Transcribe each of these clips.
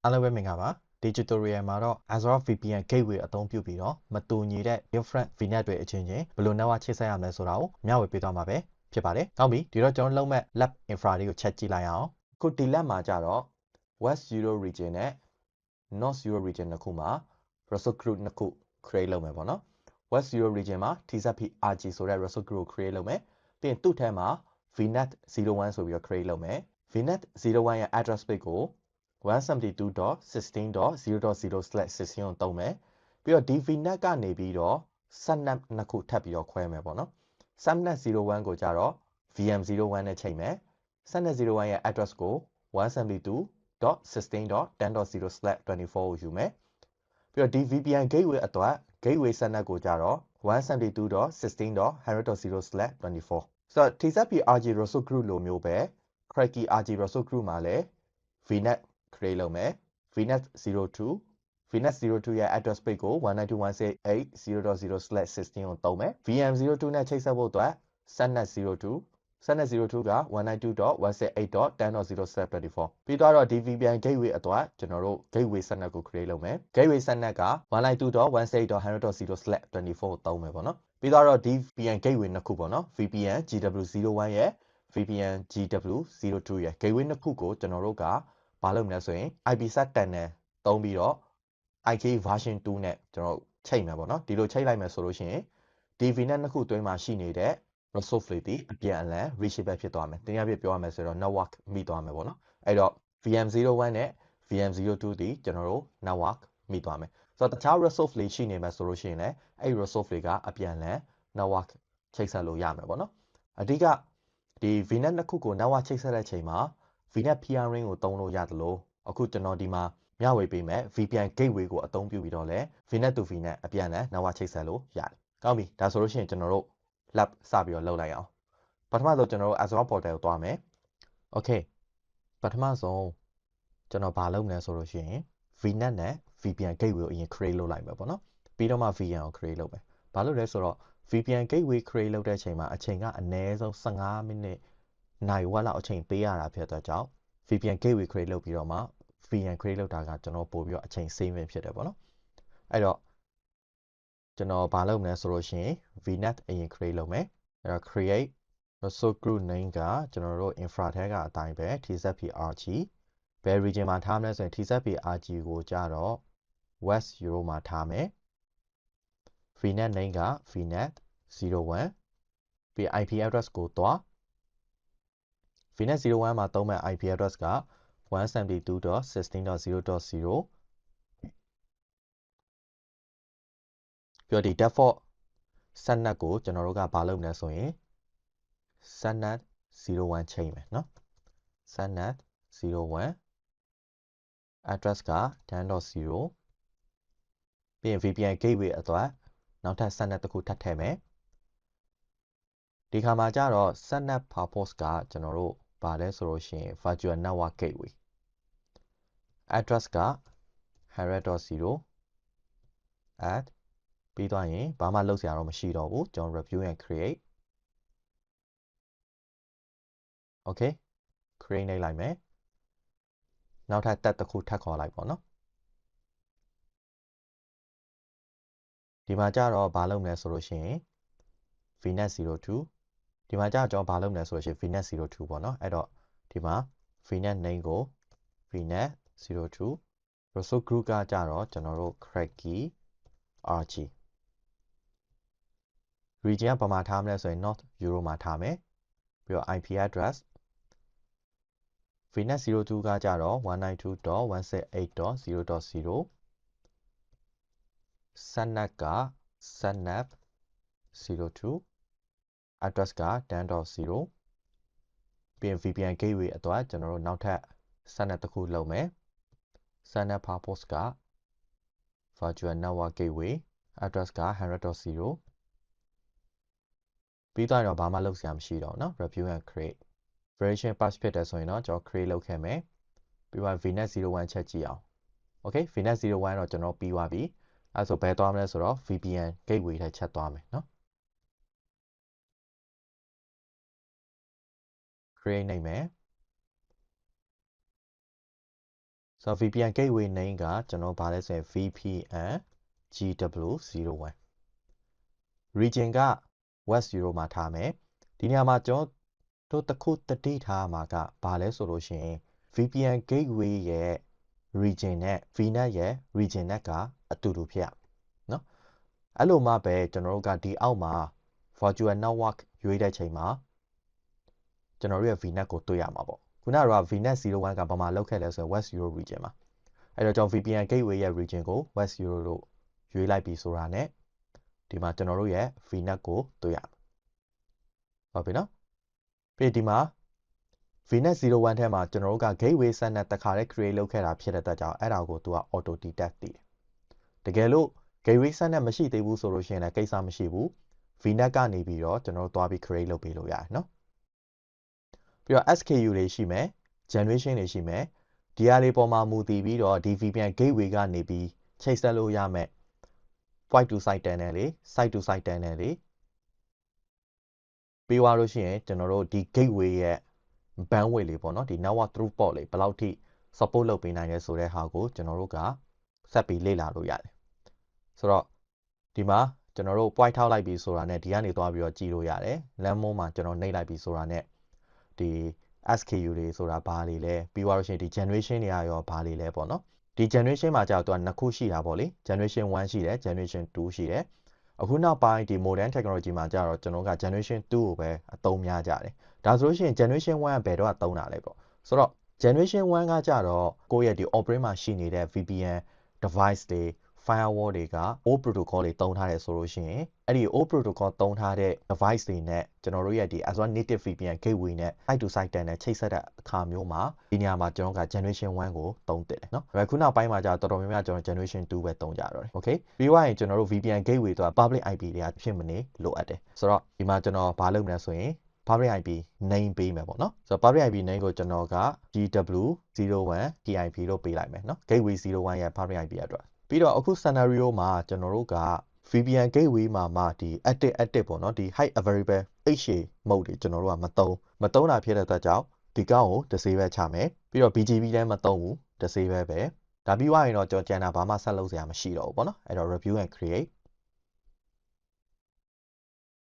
အားလုံးပဲမင်္ဂလာပါဒီ tutorial မှာတော့ Azure VPN gateway အသုံးပြုပြီးတော့မတူညီတဲ့ different VNet တွေအချင်းချင်းဘယ်လို network ချိတ်ဆက်ရမလဲဆိုတာကိုမျှဝေပေးသွားမှာပဲဖြစ်ပါတယ်။နောက်ပြီးဒီတော့ကျွန်တော်လုံးမဲ့ lab infra တွေကို check ကြည့်လိုက်အောင်။ခုဒီ lab မှာကြတော့ West Euro region နဲ့ North Euro region နှစ်ခုမှာ resource group နှစ်ခု create လုပ်မယ်ပေါ့နော်။ West Euro region မှာ TZP RG ဆိုတဲ့ resource group ကို create လုပ်မယ်။ပြီးရင်သူ့ထဲမှာ VNet 01ဆိုပြီးတော့ create လုပ်မယ်။ VNet 01ရဲ့ address space ကို 172.16.0.0/16 ကိုသုံးမယ်ပြီးတော့ဒီ VNet ကနေပြီးတော့ subnet နှစ်ခုထပ်ပြီးတော့ခွဲမယ်ပေါ့နော် subnet 01ကိုကြတော့ VM01 နဲ့ချိန်မယ် subnet 01ရဲ့ address ကို 172.16.10.0/24 ကိုယူမယ်ပြီးတော့ဒီ VPN gateway အတွက် gateway subnet ကိုကြတော့ 172.16.100.0/24 ဆိုတော့ TZP RG resource group လိုမျိုးပဲ Cracky RG resource group မှာလည်း VNet create လုပ်မယ် VNet 02 VNet 02ရဲ့ address space ကို 192.168.0.0/16 ကိုသုံးမယ် VM02 နဲ့ချိတ်ဆက်ဖို့အတွက် subnet 02 subnet 02က 192.168.10.0/24 ပြီးတော့ဒီ VPN gateway အတွက်ကျွန်တော်တို့ gateway subnet ကို create လုပ်မယ် gateway subnet က 192.168.100.0/24 ကိုသုံးမယ်ပေါ့နော်ပြီးတော့ဒီ VPN gateway နှစ်ခုပေါ့နော် VPN GW01 ရဲ့ VPN GW02 ရဲ့ gateway နှစ်ခုကိုကျွန်တော်တို့ကဘာလုပ်မလဲဆိုရင် IPsec tunnel သုံးပြီးတော့ IK version 2နဲ့ကျွန်တော်ချိန်မယ်ပေါ့နော်ဒီလိုချိန်လိုက်မယ်ဆိုလို့ရှိရင်ဒီ VNet နှစ်ခုအတွင်းမှာရှိနေတဲ့ resource တွေဒီအပြန်အလှန် reachable ဖြစ်သွားမယ်တင်ရပြပြောရမယ်ဆိုတော့ network မိသွားမယ်ပေါ့နော်အဲ့တော့ VM01 နဲ့ VM02 ဒီကျွန်တော်တို့ network မိသွားမယ်ဆိုတော့တခြား resource တွေရှိနေမှာဆိုလို့ရှိရင်လည်းအဲ့ resource တွေကအပြန်အလှန် network ချိတ်ဆက်လို့ရမယ်ပေါ့နော်အဓိကဒီ VNet နှစ်ခုကို network ချိတ်ဆက်တဲ့အချိန်မှာ VNet peering ကိုသုံးလို့ရတယ်လို့အခုကျွန်တော်ဒီမှာမျှဝေပေးမယ် VPN gateway ကိုအသုံးပြုပြီးတော့လဲ VNet to VNet အပြန်အလှန် network ချိတ်ဆက်လို့ရတယ်ကောင်းပြီဒါဆိုလို့ရှိရင်ကျွန်တော်တို့ lab စပြီးတော့လုပ်လိုက်အောင်ပထမဆုံးကျွန်တော်တို့ Azure portal ကိုသွားမယ် Okay ပထမဆုံးကျွန်တော်ဘာလုပ်မလဲဆိုလို့ရှိရင် VNet နဲ့ VPN gateway ကိုအရင် create လုပ်လိုက်မယ်ပေါ့နော်ပြီးတော့မှ VN ကို create လုပ်မယ်ဘာလို့လဲဆိုတော့ VPN gateway create လုပ်တဲ့အချိန်မှာအချိန်ကအနည်းဆုံး15မိနစ်နိုင်ဝက်လောက်အချိန်ပေးရတာဖြစ်တဲ့ကြောင့် VPN gateway create လုပ်ပြီးတော့မှ VN create လုပ်တာကကျွန်တော်ပို့ပြီးတော့အချိန် saving ဖြစ်တယ်ပေါ့နော်အဲ့တော့ကျွန်တော်ဘာလုပ်မလဲဆိုလို့ရှိရင် VNet အရင် create လုပ်မယ်အဲ့တော့ create resource group name ကကျွန်တော်တို့ infra ထဲကအတိုင်းပဲ TZP RG ဘယ် region မှာထားမလဲဆိုရင် TZP RG ကိုကြတော့ West Euro မှာထားမယ် VNet name က VNet 01ပြီး IP address ကိုသွား VNet 01မှာသုံးမဲ့ IP address က 172.16.0.0 ပြီးတော့ဒီ default subnet ကိုကျွန်တော်တို့ကဘာလုပ်မလဲဆိုရင် subnet 01ချိန်မယ်เนาะ subnet 01 address က 10.0 ပြီးရင် VPN gateway အတွက်နောက်ထပ် subnet တစ်ခုထပ်ထည့်မယ်ဒီခါမှာကြတော့ subnet purpose ကကျွန်တော်တို့ဘာလဲဆိုလို့ရှိရင် virtual network gateway address က 100.0 add ပြီးသွားရင်ဘာမှလုပ်စရာတော့မရှိတော့ဘူးကျွန်တော် review and create okay create နေလိုက်မယ်နောက်ထပ် tab တစ်ခုထပ်ခေါ်လိုက်ပေါ့နော်ဒီမှာကြတော့ဘာလုပ်မလဲဆိုလို့ရှိရင် VNet 02ဒီမှာကြတော့ကျွန်တော်ဘာလုပ်မလဲဆိုလို့ရှိရင် VNet 02ပေါ့နော်အဲ့တော့ဒီမှာ VNet name ကို VNet 02 resource group ကကြတော့ကျွန်တော်တို့ Cracky RG region ကဘာမှာထားမလဲဆိုရင် North Euro မှာထားမယ်ပြီးတော့ IP address VNet 02ကကြတော့ 192.168.0.0 subnet က subnet 02 address က 10.0 ပြီးရင် VPN gateway အတွက်ကျွန်တော်တို့နောက်ထပ် subnet တစ်ခုလုပ်မယ် subnet purpose က virtual network gateway address က 100.0 ပြီးတော့ဘာမှလုပ်စရာမရှိတော့เนาะ review and create version patch ဖြစ်တယ်ဆိုရင်တော့ကျွန်တော် create လုပ်ခဲ့မယ်ပြီးတော့ VNet 01ချက်ကြည့်အောင် okay VNet 01တော့ကျွန်တော်ပြီးသွားပြီအဲဆိုဘယ်သွားမလဲဆိုတော့ VPN gateway ထဲချက်သွားမယ်เนาะ create နိုင်မယ် ဆိုတော့ VPN gateway name ကကျွန်တော်ဗာလဲဆိုရင် VPN GW01 region က West Europe မှာထားမယ်ဒီနေရာမှာကျွန်တော်တို့တစ်ခုတတိထားမှာကဗာလဲဆိုလို့ရှိရင် VPN gateway ရဲ့ region နဲ့ VNet ရဲ့ region နဲ့ကအတူတူဖြစ်ရเนาะအဲ့လိုမှပဲကျွန်တော်တို့ကဒီအောက်မှာ virtual network ရွေးတဲ့ချိန်မှာကျွန်တော်တို့ရဲ့ VNet ကိုတွေ့ရမှာပေါ့ခုနကတော့ VNet 01ကဘာမှလောက်ခဲ့လဲဆိုရင် West Europe region မှာအဲ့တော့ကျွန်တော် VPN gateway ရဲ့ region ကို West Europe လို့ရွေးလိုက်ပြီဆိုတာနဲ့ဒီမှာကျွန်တော်တို့ရဲ့ VNet ကိုတွေ့ရမှာဟုတ်ပြီနော်ပြီးဒီမှာ VNet 01ထဲမှာကျွန်တော်တို့က gateway set နဲ့တခါတည်း create လုပ်ခဲ့တာဖြစ်တဲ့အတွက်ကြောင့်အဲ့ဒါကိုသူက auto detect တည်တယ်တကယ်လို့ gateway set နဲ့မရှိသေးဘူးဆိုလို့ရှိရင်လည်းကိစ္စမရှိဘူး VNet ကနေပြီးတော့ကျွန်တော်တို့သွားပြီး create လုပ်ပေးလို့ရတယ်နော်ပြီးတော့ SKU တွေရှိမယ် generation တွေရှိမယ်ဒီဟာလေးပေါ်မှာမူတည်ပြီးတော့ဒီ VPN gateway ကနေပြီးချိတ်ဆက်လို့ရမယ် point to site tunnel လေး site to site tunnel လေးပြီးသွားလို့ရှိရင်ကျွန်တော်တို့ဒီ gateway ရဲ့ bandwidth လေးပေါ့နော်ဒီ network throughput လေးဘယ်လောက်ထိ support လုပ်ပေးနိုင်လဲဆိုတဲ့ဟာကိုကျွန်တော်တို့ကဆက်ပြီးလေ့လာလို့ရတယ်ဆိုတော့ဒီမှာကျွန်တော်တို့ point ထောက်လိုက်ပြီဆိုတာနဲ့ဒီကနေသွားပြီးတော့ကြည့်လို့ရတယ်လမ်းမုံးမှာကျွန်တော်နှိပ်လိုက်ပြီဆိုတာနဲ့ဒီ SKU တွေဆိုတာဘာတွေလဲပြီးသွားလို့ရှိရင်ဒီ generation တွေကရောဘာတွေလဲပေါ့နော်ဒီ generation မှာကြာတော့နှစ်ခုရှိတာပေါ့လေ generation 1ရှိတယ် generation 2ရှိတယ်အခုနောက်ပိုင်းဒီ modern technology မှာကြာတော့ကျွန်တော်က generation 2ကိုပဲအသုံးများကြတယ်ဒါဆိုလို့ရှိရင် generation 1ကဘယ်တော့သုံးတာလဲပေါ့ဆိုတော့ generation 1ကကြာတော့ကိုယ့်ရဲ့ဒီ operate မှာရှိနေတဲ့ VPN device တွေ firewall တွေက old protocol တွေသုံးထားတယ်ဆိုလို့ရှိရင်အဲ့ဒီ old protocol သုံးထားတဲ့ device တွေနဲ့ကျွန်တော်တို့ရဲ့ဒီ as well native VPN gateway နဲ့ site to site နဲ့ချိတ်ဆက်တဲ့အခါမျိုးမှာဒီနေရာမှာကျွန်တော်က generation 1ကိုသုံးတယ်เนาะဒါပေမဲ့ခုနောက်ပိုင်းမှာကြာတော်တော်များများကျွန်တော် generation 2ပဲသုံးကြတော့တယ် okay ပြီးသွားရင်ကျွန်တော်တို့ VPN gateway တော့ public IP တွေကဖြစ်မနေလိုအပ်တယ်ဆိုတော့ဒီမှာကျွန်တော်ဘာလုပ်မလဲဆိုရင် public IP name ပေးမယ်ပေါ့နော်ဆိုတော့ public IP name ကိုကျွန်တော်က GW01 PIP လို့ပေးလိုက်မယ်เนาะ gateway 01ရဲ့ public IP အတွက်ပြီးတော့အခု scenario မှာကျွန်တော်တို့က VPN gateway မှာဒီ active ပေါ့နော်ဒီ high available HA mode တွေကျွန်တော်တို့ကမသုံးတာဖြစ်တဲ့အတွက်ကြောင့်ဒီကောင်းကို disable ချမယ်ပြီးတော့ BGP လည်းမသုံးဘူး disable ပဲဒါပြီးသွားရင်တော့ကျွန်တော်ကျန်တာဘာမှဆက်လုပ်စရာမရှိတော့ဘူးပေါ့နော်အဲ့တော့ review and create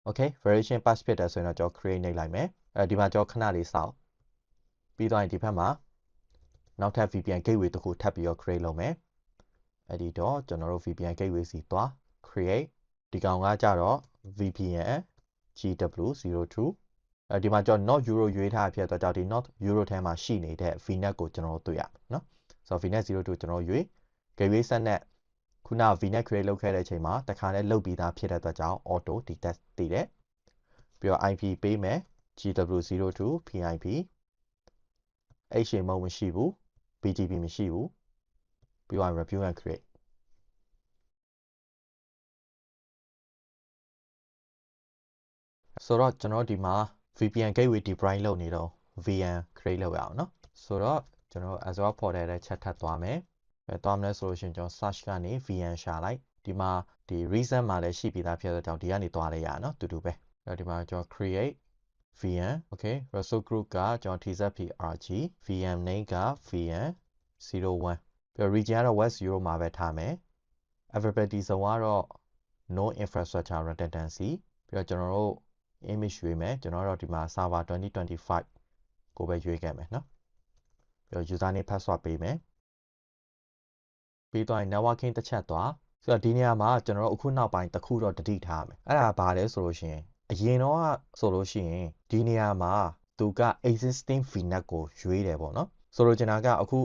okay variation pass ဖြစ်တယ်ဆိုရင်တော့ကျွန်တော် create နှိပ်လိုက်မယ်အဲဒီမှာကျွန်တော်ခဏလေးစောင့်ပြီးသွားရင်ဒီဘက်မှာနောက်ထပ် VPN gateway တစ်ခုထပ်ပြီးတော့ create လုပ်မယ်အဲ့ဒီတော့ကျွန်တော်တို့ VPN gateway စီသွား create ဒီကောင်ကကြတော့ VPN GW02 ဒီမှာကျွန်တော် not euro ရွေးထားဖြစ်တဲ့အတွက်ကြောင့်ဒီ not euro ထဲမှာရှိနေတဲ့ VNet ကိုကျွန်တော်တို့တွေ့ရမယ်เนาะဆိုတော့ VNet 02ကျွန်တော်ရွေး gateway set နဲ့ခုန VNet create လုပ်ခဲ့တဲ့အချိန်မှာတခါလဲလုပ်ပြီးသားဖြစ်တဲ့အတွက်ကြောင့် auto detect တည်တယ်ပြီးတော့ IP ပေးမယ် GW02 PIP HA mode မရှိဘူး BGP မရှိဘူးပြီးတော့ review and create ဆိုတော့ကျွန်တော်ဒီမှာ VPN gateway deploy လုပ်နေတော့ VM create လုပ်ရအောင်เนาะဆိုတော့ကျွန်တော် Azure portal ထဲချက်ထပ်သွားမယ်သွားမလဲဆိုလို့ရှိရင်ကျွန်တော် search ကနေ VM ရှာလိုက်ဒီမှာဒီ reason မှာလည်းရှိပြီးသားဖြစ်တဲ့ကြောင့်ဒီကနေသွားလဲရအောင်เนาะတူတူပဲဒီမှာကျွန်တော် create VM okay resource group ကကျွန်တော် TZP RG VM name က VM 01ပြီးတော့ region ကတော့ West Europe မှာပဲထားမယ် availability zone ကတော့ no infrastructure redundancy ပြီးတော့ကျွန်တော်တို့ image ရွေးမယ်ကျွန်တော်တို့ဒီမှာ server 2025ကိုပဲရွေးခဲ့မယ်เนาะပြီးတော့ username password ပေးမယ်ပြီးတော့ networking တစ်ချက်သွားဆိုတော့ဒီနေရာမှာကျွန်တော်တို့အခုနောက်ပိုင်းတစ်ခုတော့တတိထားမယ်အဲ့ဒါဘာလဲဆိုလို့ရှိရင်အရင်တော့ဆိုလို့ရှိရင်ဒီနေရာမှာသူက existing VNet ကိုရွေးတယ်ပေါ့နော်ဆိုလိုချင်တာကအခု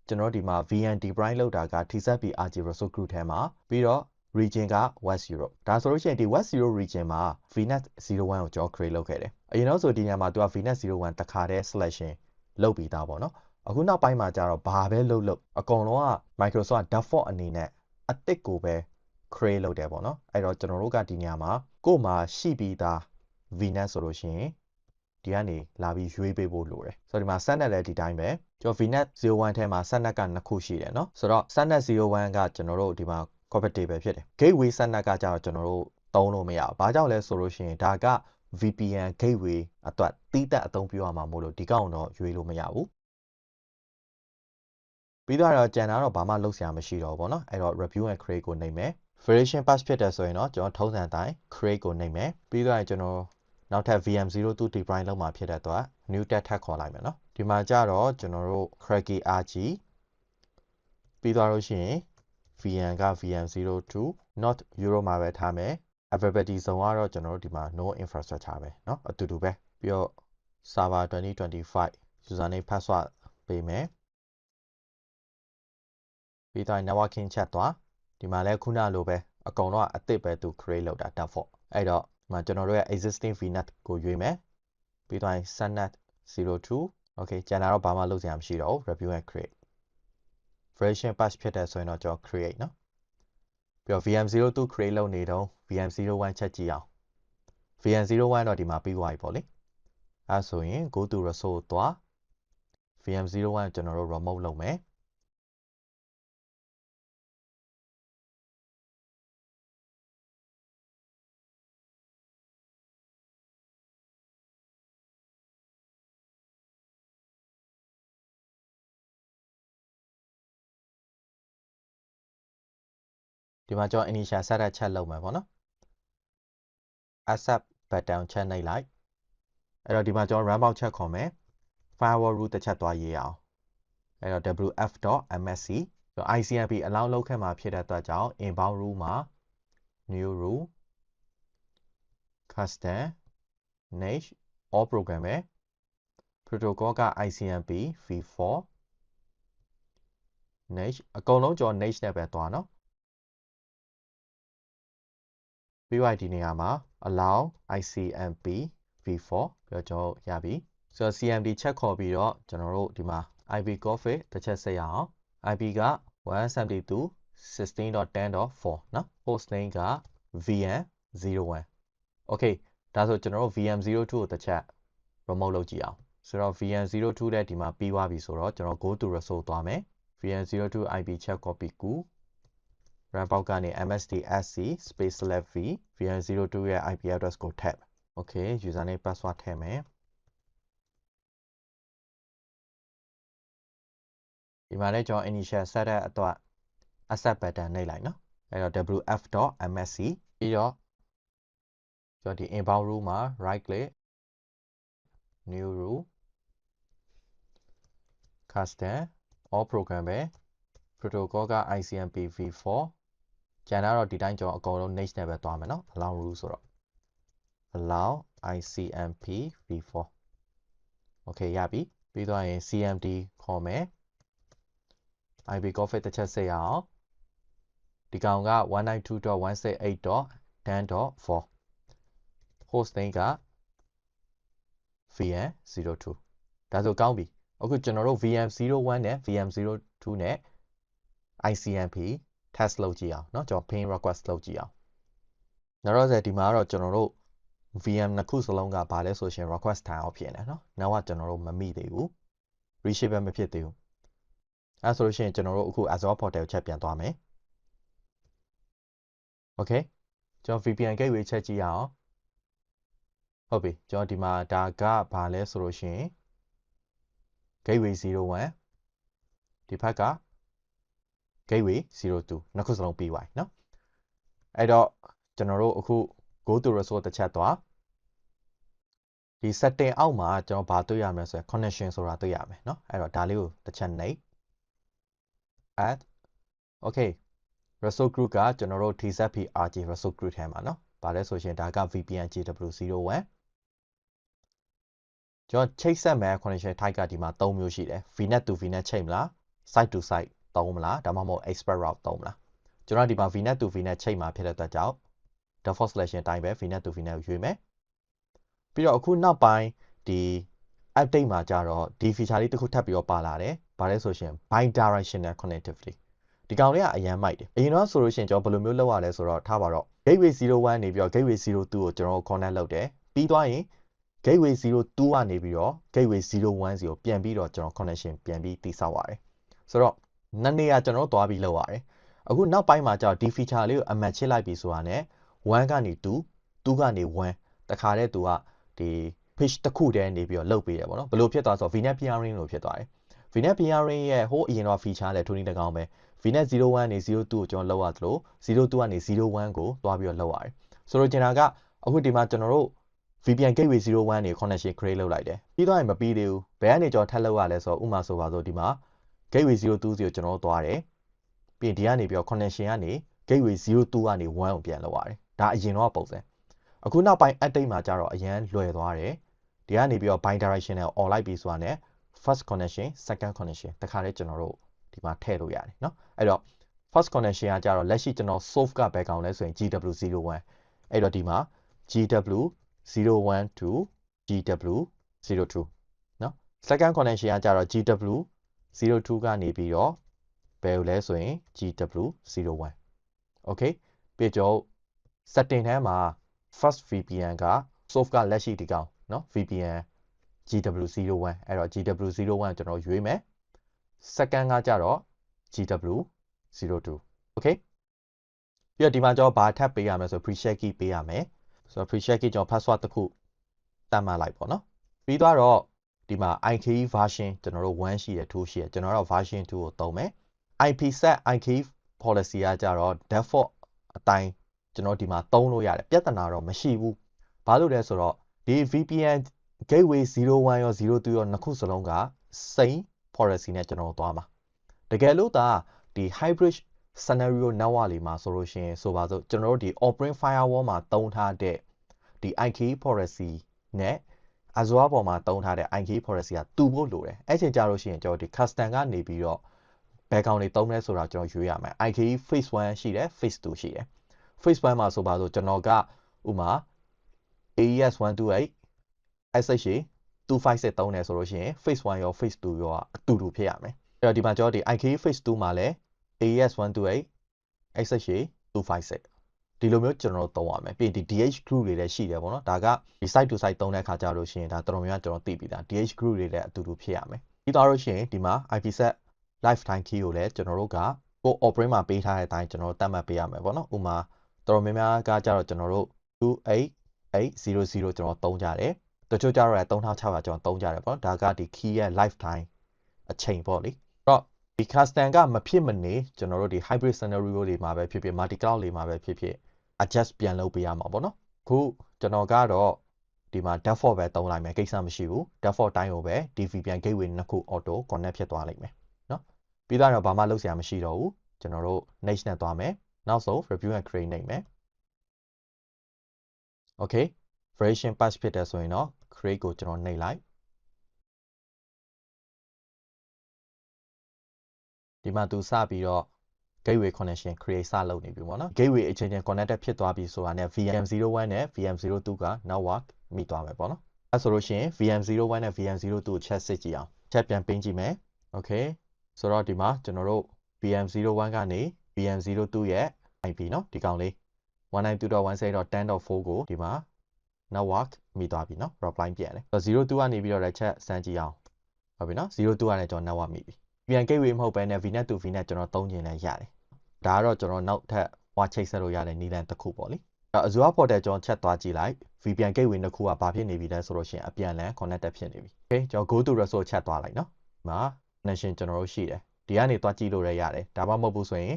ကျွန်တော်ဒီမှာ VN deploy လုပ်တာက TZP RG resource group ထဲမှာပြီးတော့ region က West Europe ဒါဆိုလို့ရှိရင်ဒီ West Europe region မှာ VNet 01ကိုကျွန်တော် create လုပ်ခဲ့တယ်အရင်တော့ဆိုဒီနေရာမှာသူက VNet 01တခါတည်း selection လုပ်ပြီးသားပေါ့နော်အခုနောက်ပိုင်းမှာကျတော့ဘာပဲလုပ်အကုန်လုံးက Microsoft default အနေနဲ့အသစ်ကိုပဲ create လုပ်တယ်ပေါ့နော်အဲ့တော့ကျွန်တော်တို့ကဒီနေရာမှာကို့မှာရှိပြီးသား VNet ဆိုလို့ရှိရင်ဒီကနေလာပြီးရွေးပေးဖို့လိုတယ်ဆိုတော့ဒီမှာ setnet လည်းဒီတိုင်းပဲကျွန်တော် VNet 01ထဲမှာ setnet က2ခုရှိတယ်เนาะဆိုတော့ setnet 01ကကျွန်တော်တို့ဒီမှာ compatible ဖြစ်တယ် gateway setnet ကကျတော့ကျွန်တော်တို့သုံးလို့မရဘူးဘာကြောင့်လဲဆိုလို့ရှိရင်ဒါက VPN gateway အတွက်တီးတက်အသုံးပြုရမှာမို့လို့ဒီကောင်တော့ရွေးလို့မရဘူး ပြီးတော့ကျန်တာတော့ဘာမှလုပ်စရာမရှိတော့ဘူးပေါ့နော်အဲ့တော့ review and create ကိုနှိပ်မယ် variation pass ဖြစ်တယ်ဆိုရင်တော့ကျွန်တော်ထုံးစံအတိုင်း create ကိုနှိပ်မယ်ပြီးတော့ကျွန်တော်နောက်ထပ် VM02 deploy လုပ်မှာဖြစ်တဲ့အတွက် new tab ထပ်ခေါ်လိုက်မယ်နော်ဒီမှာကြတော့ကျွန်တော်တို့ Cracky RG ပြီးသွားလို့ရှိရင် VM က VM02 not euro မှာပဲထားမယ် availability zone ကတော့ကျွန်တော်တို့ဒီမှာ no infrastructure ပဲเนาะအတူတူပဲပြီးတော့ server 2025 username password ပေးမယ်ပြီးတော့ networking chat သွားဒီမှာလည်းခုနလိုပဲအကုန်တော့အသစ်ပဲသူ create လုပ်တာ default အဲ့တော့ဒီမှာကျွန်တော်တို့ရဲ့ existing vnet ကိုရွေးမယ်ပြီးတော့ subnet 02 okay ကျန်တာတော့ဘာမှလုပ်စရာမရှိတော့ဘူး review and create version patch ဖြစ်တဲ့ဆိုရင်တော့ကျွန်တော် create เนาะပြီးတော့ VM02 create လုပ်နေတော့ VM01 ချက်ကြည့်အောင် VM01 တော့ဒီမှာပြီးသွားပြီပေါ့လေအဲဆိုရင် go to resource သွား VM01 ကျွန်တော်တို့ remote လုပ်မယ်ဒီမှာကျွန်တော် initial setup ချက်လုပ်မယ်ပေါ့နော် accept button ချက်နှိပ်လိုက်အဲ့တော့ဒီမှာကျွန်တော် run box ချက်ခေါ်မယ် firewall root တစ်ချက်သွားရေးအောင်အဲ့တော့ wf.msc ICMP allow လုပ်ခဲ့မှာဖြစ်တဲ့အတွက်ကြောင့် inbound rule မှာ new rule custom niche all program ပဲ protocol က ICMP v4 niche အကုန်လုံးကျွန်တော် niche နဲ့ပဲသွားเนาะပြီးတော့ဒီနေရာမှာ allow ICMP v4 ပြီးတော့ကျွန်တော်ရပြီဆိုတော့ CMD ချက်ခေါ်ပြီးတော့ကျွန်တော်တို့ဒီမှာ IP config တစ်ချက်ဆက်ရအောင် IP က 172.16.10.4 เนาะ host name က VM01 okay ဒါဆိုကျွန်တော်တို့ VM02 ကိုတစ်ချက် remote လုပ်ကြည့်အောင်ဆိုတော့ VM02 တဲ့ဒီမှာပြီးသွားပြီဆိုတော့ကျွန်တော် go to resource သွားမယ် VM02 IP ချက် copy ကူ run box ကနေ msdsc space select v VM02 ရဲ့ IP address ကိုထည့် okay username password ထည့်မယ်ဒီမှာလည်းကျွန်တော် initial setup အတွက် accept button နှိပ်လိုက်နော်အဲ့တော့ wf.msc ပြီးတော့ကျွန်တော်ဒီ inbound rule မှာ right click new rule custom all program ပဲ protocol က ICMP v4 ကျန်တော့ဒီတိုင်းကျွန်တော်အကုန်လုံး niche နဲ့ပဲသွားမယ်နော် allow rule ဆိုတော့ allow ICMP v4 okay ရပြီပြီးတော့ရင် CMD ခေါ်မယ် IP config တစ်ချက်ဆက်ရအောင်ဒီကောင်က 192.168.10.4 host name က VM02 ဒါဆိုကောင်းပြီအခုကျွန်တော်တို့ VM01 နဲ့ VM02 နဲ့ ICMP test လုပ်ကြည့်အောင်เนาะကျွန်တော် ping request လုပ်ကြည့်အောင်နောက်တော့ဒီမှာတော့ကျွန်တော်တို့ VM နှစ်ခုစလုံးကဘာလဲဆိုရှင် request ထိုင်အောင်ဖြစ်နေเนาะနောက်ကကျွန်တော်တို့မမိသေးဘူး reshape ပဲမဖြစ်သေးဘူးအဲဆိုလို့ရှိရင်ကျွန်တော်တို့အခု Azure portal ကိုချက်ပြန်သွားမယ် okay ကျွန်တော် VPN gateway ချက်ကြည့်ရအောင်ဟုတ်ပြီကျွန်တော်ဒီမှာဒါကဘာလဲဆိုလို့ရှိရင် gateway 01ဒီဘက်က gateway 02နှစ်ခုစလုံးပြီးသွားပြီเนาะအဲ့တော့ကျွန်တော်တို့အခု go to resource တစ်ချက်သွားဒီ setting အောက်မှာကျွန်တော်ဘာတွေ့ရမလဲဆိုရင် connection ဆိုတာတွေ့ရမယ်เนาะအဲ့တော့ဒါလေးကိုတစ်ချက်နှိပ် add okay resource group ကကျွန်တော်တို့ TZP RG resource group ထဲမှာเนาะဘာလဲဆိုရင်ဒါက VPN GW01 ကျွန်တော်ချိတ်ဆက်မယ် connection type ကဒီမှာ3မျိုးရှိတယ် VNet to VNet ချိတ်မလား site to site သုံးမလားဒါမှမဟုတ် express route သုံးမလားကျွန်တော်ဒီမှာ VNet to VNet ချိတ်မှာဖြစ်တဲ့အတွက်ကြောင့် default selection တိုင်းပဲ VNet to VNet ကိုရွေးမယ်ပြီးတော့အခုနောက်ပိုင်းဒီ update မှာကြတော့ဒီ feature လေးတစ်ခုထပ်ပြီးတော့ပါလာတယ်ဘာလဲဆိုရင် bi-directional connectivity ဒီကောင်လေးကအရင်မိုက်တယ်အရင်တော့ဆိုလို့ရှိရင်ကျွန်တော်ဘယ်လိုမျိုးလုပ်ရလဲဆိုတော့ထားပါတော့ gateway 01နေပြီးတော့ gateway 02ကိုကျွန်တော် connect လုပ်တယ်ပြီးသွားရင် gateway 02ကနေပြီးတော့ gateway 01စီကိုပြန်ပြီးတော့ကျွန်တော် connection ပြန်ပြီးတိစောက်ရတယ်ဆိုတော့နှစ်နေရာကျွန်တော်သွားပြီးလုပ်ရတယ်အခုနောက်ပိုင်းမှာကျတော့ဒီ feature လေးကိုအမှတ်ချစ်လိုက်ပြီဆိုတာနဲ့1ကနေ2 2ကနေ1တခါတည်းသူကဒီ page တစ်ခုတည်းနေပြီးတော့လုပ်ပေးတယ်ပေါ့နော်ဘယ်လိုဖြစ်သွားဆိုတော့ VNet peering လို့ဖြစ်သွားတယ် VNet peering ရဲ့ဟိုအရင်တော့ feature လဲထိုးနေတကောင်ပဲ VNet 01နေ02ကိုကျွန်တော်လောက်ရသလို02ကနေ01ကိုသွားပြီးတော့လောက်ရတယ်ဆိုတော့ကျွန်တော်ကအခုဒီမှာကျွန်တော်တို့ VPN gateway 01နေ connection create လုပ်လိုက်တယ်ပြီးတော့မပြီးသေးဘူးဘယ်ကနေကျွန်တော်ထပ်လောက်ရလဲဆိုတော့ဥမာဆိုပါစို့ဒီမှာ gateway 020ကိုကျွန်တော်သွားတယ်ပြီးရင်ဒီကနေပြီးတော့ connection ကနေ gateway 02ကနေ1ကိုပြန်လောက်ရတယ်ဒါအရင်တော့ပုံစံအခုနောက်ပိုင်း update မှာကျတော့အရန်လွယ်သွားတယ်ဒီကနေပြီးတော့ bi-directional on လိုက်ပြီးဆိုတာနဲ့ first connection second connection တခါတည်းကျွန်တော်တို့ဒီမှာထည့်လို့ရတယ်เนาะအဲ့တော့ first connection ကကြတော့လက်ရှိကျွန်တော် source ကဘယ်ကောင်လဲဆိုရင် GW01 အဲ့တော့ဒီမှာ GW01 to GW02 เนาะ second connection ကကြတော့ GW02 ကနေပြီးတော့ဘယ်လိုလဲဆိုရင် GW01 okay ပြီးတော့ setting ထဲမှာ first VPN က source ကလက်ရှိဒီကောင်เนาะ VPN GW01 အဲ့တော့ GW01 ကျွန်တော်ရွေးမယ် second ကကြတော့ GW02 okay ပြီးတော့ဒီမှာကျွန်တော်ဘာထပ်ပေးရမလဲဆို preset key ပေးရမယ်ဆိုတော့ preset key ကျွန်တော် password တစ်ခုတတ်မှတ်လိုက်ပေါ့နော်ပြီးတော့ဒီမှာ IKE version ကျွန်တော်တို့1ရှိတယ်2ရှိတယ်ကျွန်တော်တို့ version 2ကိုသုံးမယ် IPsec IKE policy ကကြတော့ default အတိုင်းကျွန်တော်ဒီမှာသုံးလို့ရတယ်ပြဿနာတော့မရှိဘူးဘာလို့လဲဆိုတော့ဒီ VPN gateway 01ရော02ရောနှစ်ခုစလုံးက same policy နဲ့ကျွန်တော်သွားမှာတကယ်လို့ဒါဒီ hybrid scenario network လေးမှာဆိုလို့ရှိရင်ဆိုပါစို့ကျွန်တော်တို့ဒီ Operating Firewall မှာတုံးထားတဲ့ဒီ IKE policy နဲ့ Azure ပေါ်မှာတုံးထားတဲ့ IKE policy ကတူဖို့လိုတယ်အဲ့ချိန်ကြလို့ရှိရင်ကျွန်တော်ဒီ custom ကနေပြီးတော့ဘယ်ကောင်တွေတုံးလဲဆိုတာကျွန်တော်ရွေးရမယ် IKE phase 1ရှိတယ် phase 2ရှိတယ် phase 1မှာဆိုပါစို့ကျွန်တော်ကဥမာ AES 128 SHA 256တုံးတယ်ဆိုလို့ရှိရင် phase 1ရော phase 2ရောအတူတူဖြစ်ရမယ်အဲ့တော့ဒီမှာကျွန်တော်ဒီ IKE phase 2မှာလဲ AES 128 SHA 256ဒီလိုမျိုးကျွန်တော်တို့သုံးရမယ်ပြီးရင်ဒီ DH group တွေလည်းရှိတယ်ပေါ့နော်ဒါကဒီ site to site သုံးတဲ့အခါကြလို့ရှိရင်ဒါတော်တော်များများကျွန်တော်သိပြီးသား DH group တွေလည်းအတူတူဖြစ်ရမယ်ပြီးသွားလို့ရှိရင်ဒီမှာ IPsec lifetime key ကိုလည်းကျွန်တော်တို့ကကို operate မှာပေးထားတဲ့အတိုင်းကျွန်တော်တို့တတ်မှတ်ပေးရမယ်ပေါ့နော်ဥမာတော်တော်များများကကြတော့ကျွန်တော်တို့28800ကျွန်တော်သုံးကြတယ်တချို့ကြတော့လည်း3600ကျွန်တော်သုံးကြတယ်ပေါ့နော်ဒါကဒီ key ရဲ့ lifetime အချိန်ပေါ့လေအဲ့တော့ဒီ custom ကမဖြစ်မနေကျွန်တော်တို့ဒီ hybrid scenario တွေမှာပဲဖြစ်ဖြစ် multi cloud တွေမှာပဲဖြစ်ဖြစ် adjust ပြန်လုပ်ပေးရမှာပေါ့နော်ခုကျွန်တော်ကတော့ဒီမှာ default ပဲသုံးလိုက်မယ်ကိစ္စမရှိဘူး default တိုင်းကိုပဲဒီ VPN gateway နှစ်ခု auto connect ဖြစ်သွားလိမ့်မယ်နော်ပြီးတော့ဘာမှလုပ်စရာမရှိတော့ဘူးကျွန်တော်တို့ next နဲ့သွားမယ်နောက်ဆုံး review and create နိုင်မယ် okay version patch ဖြစ်တယ်ဆိုရင်တော့ create ကိုကျွန်တော်နှိပ်လိုက်ဒီမှာသူစပြီးတော့ gateway connection create စလုပ်နေပြီပေါ့နော် gateway အချင်းချင်း connected ဖြစ်သွားပြီဆိုတာနဲ့ VM01 နဲ့ VM02 က network မိသွားမယ်ပေါ့နော်အဲဆိုလို့ရှိရင် VM01 နဲ့ VM02 ကိုချက်စစ်ကြည့်အောင်ချက်ပြန်ပင်းကြည့်မယ် okay ဆိုတော့ဒီမှာကျွန်တော်တို့ VM01 ကနေ VM02 ရဲ့ IP เนาะဒီကောင်လေး 192.168.10.4 ကိုဒီမှာ network မိသွားပြီเนาะ reply ပြန်တယ်02ကနေပြီးတော့လည်းချက်စမ်းကြည့်အောင်ဟုတ်ပြီเนาะ02ကနေကျွန်တော် network မိပြီ VPN gateway မဟုတ်ဘဲနဲ့ VNet to VNet ကျွန်တော်သုံးချင်လည်းရတယ်ဒါကတော့ကျွန်တော်နောက်ထပ်ဟွာချိတ်ဆက်လို့ရတဲ့နည်းလမ်းတစ်ခုပေါ့လေAzure portal ကျွန်တော်ချက်သွားကြည့်လိုက် VPN gateway နှစ်ခုကဘာဖြစ်နေပြီလဲဆိုလို့ရှိရင်အပြန်လည် connected ဖြစ်နေပြီ okay ကျွန်တော် go to resource ချက်သွားလိုက်เนาะဒီမှာ connection ကျွန်တော်တို့ရှိတယ်ဒီကနေသွားကြည့်လို့ရရတယ်ဒါမှမဟုတ်ဘူးဆိုရင်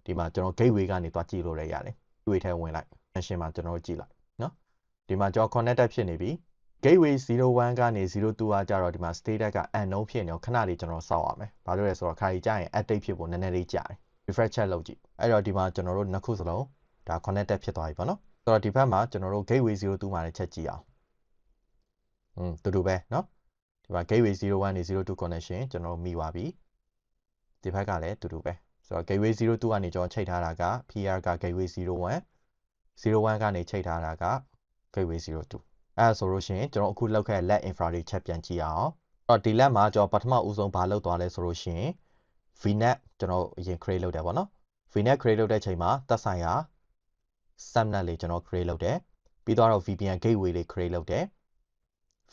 ဒီမှာကျွန်တော် gateway ကနေသွားကြည့်လို့ရရတယ် gateway ထဲဝင်လိုက် connection မှာကျွန်တော်တို့ကြည့်လိုက်เนาะဒီမှာကျွန်တော် connected ဖြစ်နေပြီ gateway 01ကနေ02ကကြတော့ဒီမှာ status က unknown ဖြစ်နေတော့ခဏလေးကျွန်တော်စောင့်ရမယ်ဘာလို့လဲဆိုတော့ခါကြီးကြာရင် update ဖြစ်ဖို့နည်းနည်းလေးကြာတယ် refresh check လုပ်ကြည့်အဲ့တော့ဒီမှာကျွန်တော်တို့နှစ်ခုစလုံးဒါ connected ဖြစ်သွားပြီပေါ့နော်ဆိုတော့ဒီဘက်မှာကျွန်တော်တို့ gateway 02မှာလည်းချက်ကြည့်အောင်တူတူပဲเนาะဒီမှာ gateway 01နေ02 connection ကျွန်တော်တို့မိသွားပြီဒီဘက်ကလည်းတူတူပဲဆိုတော့ gateway 02ကနေကျွန်တော်ချိန်ထားတာက PR က gateway 01 01ကနေချိန်ထားတာက gateway 02အဲ့ဆိုလို့ရှိရင်ကျွန်တော်အခုလောက်ခဲ့ lab infra တွေချက်ပြန်ကြည့်အောင်အဲ့တော့ဒီ lab မှာကျွန်တော်ပထမဦးဆုံးဘာလုပ်သွားလဲဆိုလို့ရှိရင် VNet ကျွန်တော်အရင် create လုပ်တယ်ပေါ့နော် VNet create လုပ်တဲ့ချိန်မှာသက်ဆိုင်ရာ subnet လေးကျွန်တော် create လုပ်တယ်ပြီးတော့ VPN gateway လေး create လုပ်တယ်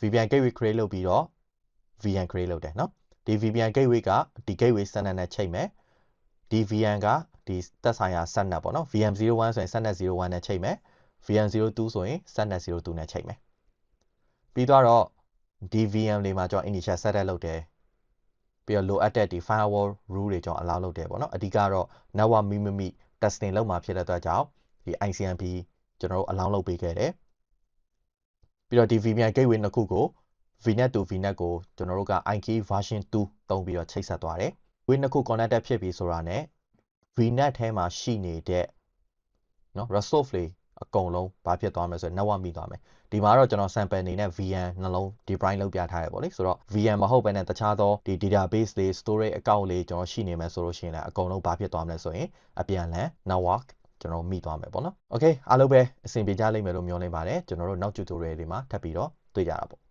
VPN gateway create လုပ်ပြီးတော့ VN create လုပ်တယ်เนาะဒီ VPN gateway ကဒီ gateway subnet နဲ့ချိန်မယ်ဒီ VN ကဒီသက်ဆိုင်ရာ subnet ပေါ့နော် VM01 ဆိုရင် subnet 01နဲ့ချိန်မယ် VM02 ဆိုရင် subnet 02နဲ့ချိန်မယ်ပြီးတော့ဒီ VM လေးမှာကျွန်တော် initial setup လုပ်တယ် ပြီးတော့လိုအပ်တဲ့ဒီ firewall rule တွေကျွန်တော် allow လုပ်တယ်ပေါ့နော်အဓိကတော့ network မိ testing လုပ်မှာဖြစ်တဲ့အတွက်ကြောင့်ဒီ ICMP ကျွန်တော်တို့ allow လုပ်ပေးခဲ့တယ်ပြီးတော့ဒီ VPN gateway နှစ်ခုကို VNet to VNet ကိုကျွန်တော်တို့က IKE version 2သုံးပြီးတော့ချိတ်ဆက်သွားတယ် gateway နှစ်ခု connected ဖြစ်ပြီဆိုတာနဲ့ VNet ထဲမှာရှိနေတဲ့နော် resource တွေအကုန်လုံးဘာဖြစ်သွားမလဲဆိုတော့ network မိသွားမယ်ဒီမှာတော့ကျွန်တော် sample အနေနဲ့ VM နှလုံး deploy လုပ်ပြထားရပေါ့လေဆိုတော့ VM မဟုတ်ဘဲနဲ့တခြားသောဒီ database တွေ storage account လေးကျွန်တော်ရှိနေမယ်ဆိုလို့ရှိရင်လည်းအကုန်လုံးဘာဖြစ်သွားမလဲဆိုရင်အပြန်လန် network ကျွန်တော်မိသွားမယ်ပေါ့နော် okay အားလုံးပဲအဆင်ပြေကြလိမ့်မယ်လို့မျှော်လင့်ပါတယ်ကျွန်တော်တို့နောက် tutorial တွေမှာထပ်ပြီးတော့တွေ့ကြတာပေါ့